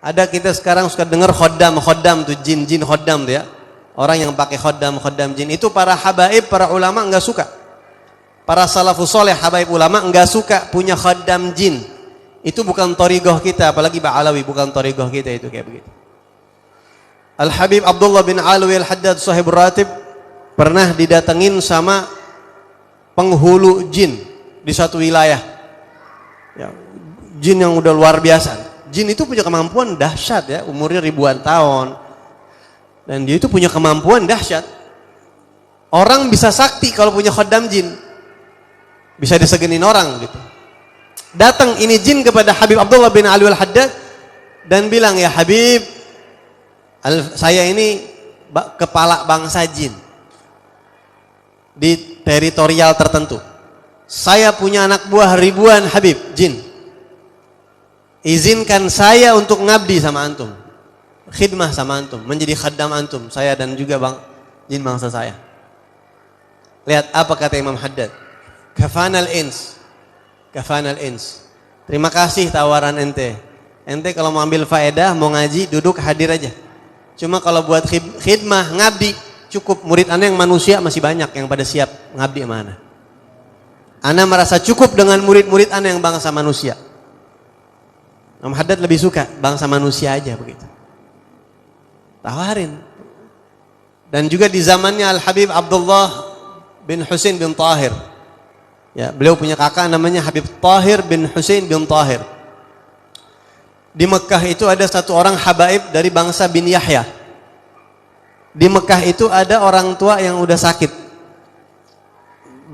Ada kita sekarang suka dengar khoddam tuh jin khoddam tuh ya. Orang yang pakai khoddam jin itu para habaib, para ulama enggak suka. Para salafus soleh habaib ulama enggak suka punya khoddam jin. Itu bukan thariqah kita, apalagi Ba'alawi bukan thariqah kita itu kayak begitu. Al-Habib Abdullah bin Alwi Al-Haddad Sahibur Ratib pernah didatengin sama penghulu jin di satu wilayah. Ya, jin yang udah luar biasa. Jin itu punya kemampuan dahsyat ya, umurnya ribuan tahun. Dan dia itu punya kemampuan dahsyat. Orang bisa sakti kalau punya khaddam jin. Bisa disegenin orang gitu. Datang ini jin kepada Habib Abdullah bin Alwi Al-Haddad dan bilang, "Ya Habib, saya ini kepala bangsa jin di teritorial tertentu. Saya punya anak buah ribuan Habib jin. Izinkan saya untuk ngabdi sama antum, khidmah sama antum, menjadi khaddam antum, saya dan juga jin bangsa saya." Lihat apa kata Imam Haddad. Kafanal ins. Terima kasih tawaran ente. Ente kalau mau ambil faedah, mau ngaji, duduk hadir aja. Cuma kalau buat khidmah, ngabdi, cukup. Murid ana yang manusia masih banyak yang pada siap ngabdi sama ana. Ana merasa cukup dengan murid-murid ana yang bangsa manusia. Imam Haddad lebih suka bangsa manusia aja begitu. Tawarin. Dan juga di zamannya Al-Habib Abdullah bin Husain bin Tahir. Ya, beliau punya kakak namanya Habib Tahir bin Husain bin Tahir. Di Mekah itu ada satu orang habaib dari bangsa bin Yahya. Di Mekah itu ada orang tua yang udah sakit.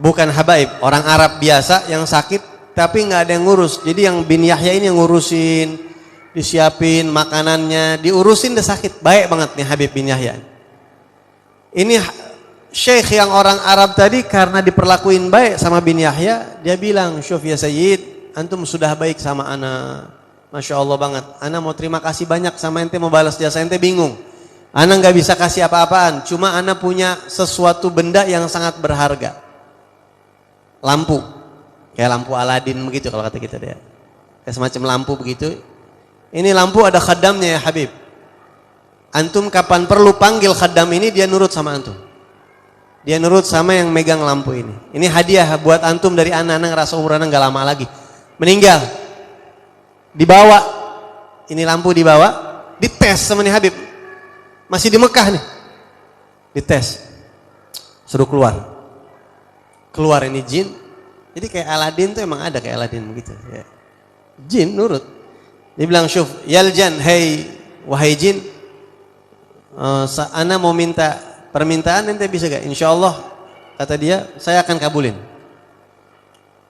Bukan habaib, orang Arab biasa yang sakit tapi nggak ada yang ngurus. Jadi yang bin Yahya ini yang ngurusin, disiapin makanannya, diurusin, udah sakit. Baik banget nih Habib bin Yahya. Ini syekh yang orang Arab tadi karena diperlakuin baik sama bin Yahya, dia bilang, "Syuf ya Sayyid, antum sudah baik sama ana. Masya Allah banget. Ana mau terima kasih banyak sama ente, mau balas jasa ente, bingung. Ana nggak bisa kasih apa-apaan. Cuma ana punya sesuatu benda yang sangat berharga. Lampu. Kayak lampu Aladin begitu kalau kata kita dia. Kayak semacam lampu begitu. Ini lampu ada khaddamnya ya Habib. Antum kapan perlu panggil khaddam ini, dia nurut sama antum. Dia nurut sama yang megang lampu ini. Ini hadiah buat antum dari ana ngerasa umur ana nggak lama lagi. Meninggal. Dibawa, ini lampu dibawa, dites sama nih Habib. Masih di Mekah nih. Dites. Suruh keluar. Keluar ini jin. Jadi kayak Aladin tuh emang ada kayak Aladin begitu. Ya. Jin nurut. Dia bilang, "Syuf, yaljan, hei wahai jin, ana mau minta permintaan, ente bisa gak? Insya Allah," kata dia, "saya akan kabulin."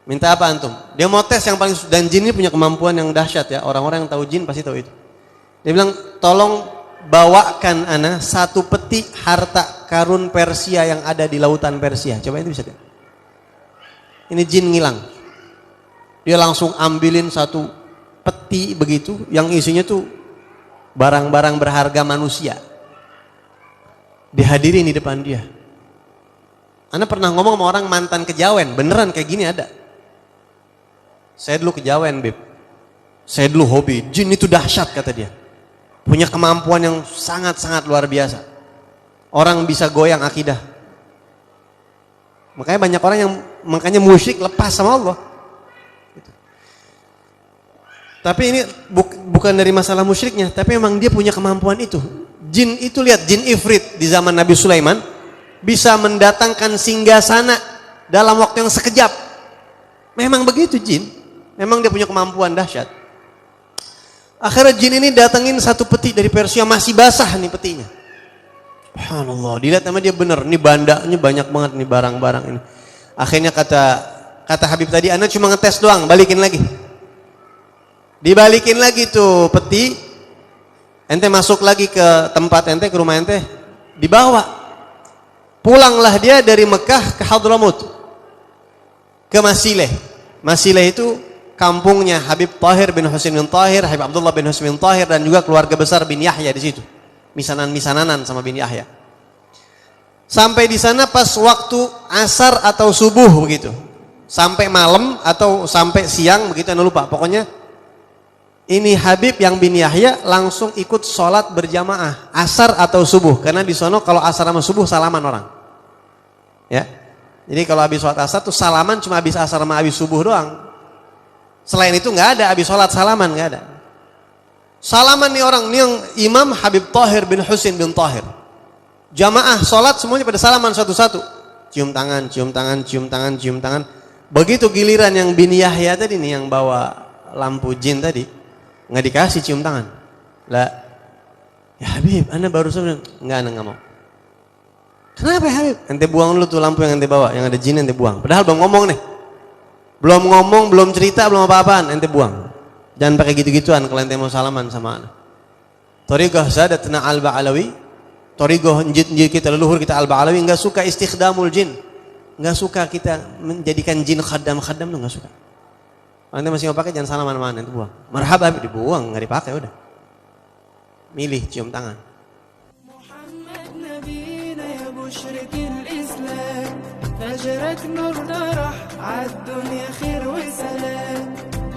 Minta apa antum? Dia mau tes yang paling, dan jin ini punya kemampuan yang dahsyat ya. Orang-orang yang tahu jin pasti tahu itu. Dia bilang, "Tolong bawakan ana satu peti harta karun Persia yang ada di lautan Persia." Coba itu bisa gak? Ini jin ngilang. Dia langsung ambilin satu peti begitu yang isinya tuh barang-barang berharga manusia. Dihadirin di depan dia. Ana pernah ngomong sama orang mantan kejawen, beneran kayak gini ada. "Saya dulu kejawen, Beb. Saya dulu hobi. Jin itu dahsyat," kata dia. Punya kemampuan yang sangat-sangat luar biasa. Orang bisa goyang akidah. Makanya banyak orang yang makanya musyrik lepas sama Allah. Tapi ini bukan dari masalah musyriknya, tapi memang dia punya kemampuan itu. Jin itu, lihat, jin ifrit di zaman Nabi Sulaiman bisa mendatangkan singgasana dalam waktu yang sekejap. Memang begitu jin. Memang dia punya kemampuan dahsyat. Akhirnya jin ini datengin satu peti dari Persia, masih basah nih petinya. Subhanallah, dilihat sama dia, bener, nih bandanya banyak banget nih barang-barang ini. Akhirnya kata Habib tadi, "Ana cuma ngetes doang, balikin lagi." Dibalikin lagi tuh peti. Ente masuk lagi ke tempat ente, ke rumah ente, dibawa. Pulanglah dia dari Mekah ke Hadramut, ke Masileh. Masileh itu kampungnya Habib Tahir bin Husain bin Tahir, Habib Abdullah bin Husain bin Tahir, dan juga keluarga besar bin Yahya di situ. Misanan-misananan sama bin Yahya. Sampai di sana pas waktu asar atau subuh begitu. Sampai malam atau sampai siang begitu, anda lupa. Pokoknya Ini Habib yang bin Yahya langsung ikut sholat berjamaah asar atau subuh, karena di sono kalau asar sama subuh salaman orang. Ya, jadi kalau habis sholat asar tuh salaman cuma habis asar sama habis subuh doang. Selain itu nggak ada habis sholat salaman, nggak ada. Salaman nih orang, nih yang Imam Habib Tahir bin Husin bin Tahir. Jamaah sholat semuanya pada salaman satu-satu. Cium tangan, cium tangan, cium tangan, cium tangan. Begitu giliran yang bin Yahya tadi nih yang bawa lampu jin tadi, nggak dikasih cium tangan. Lah, ya Habib, anda baru saja nggak, anda nggak mau. Kenapa ya Habib? Ente buang dulu tuh lampu yang ente bawa, yang ada jin ente buang. Padahal belum ngomong nih, belum ngomong, belum cerita, belum apa-apaan, ente buang. Jangan pakai gitu-gituan kalau ente mau salaman sama anda. Thariqah Sadatna Al-Ba'alawi, thariqah njid kita leluhur kita Al-Ba'alawi nggak suka istikhdamul jin, nggak suka kita menjadikan jin khaddam tuh nggak suka. Anda masih mau pakai jangan salaman mana itu buang. Marhaba dibuang, nggak dipakai udah. Milih cium tangan. Muhammad nabiyina ya musyrikil Islam, fajrak nur darah ad-dunya khair wa salam,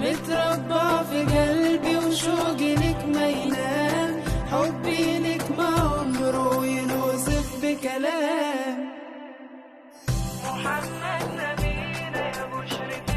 متربى في قلبي وشوقي لك ما ينام, حبي لك ما عمره ينوصف بكلام. محمد نبينا يا مشرك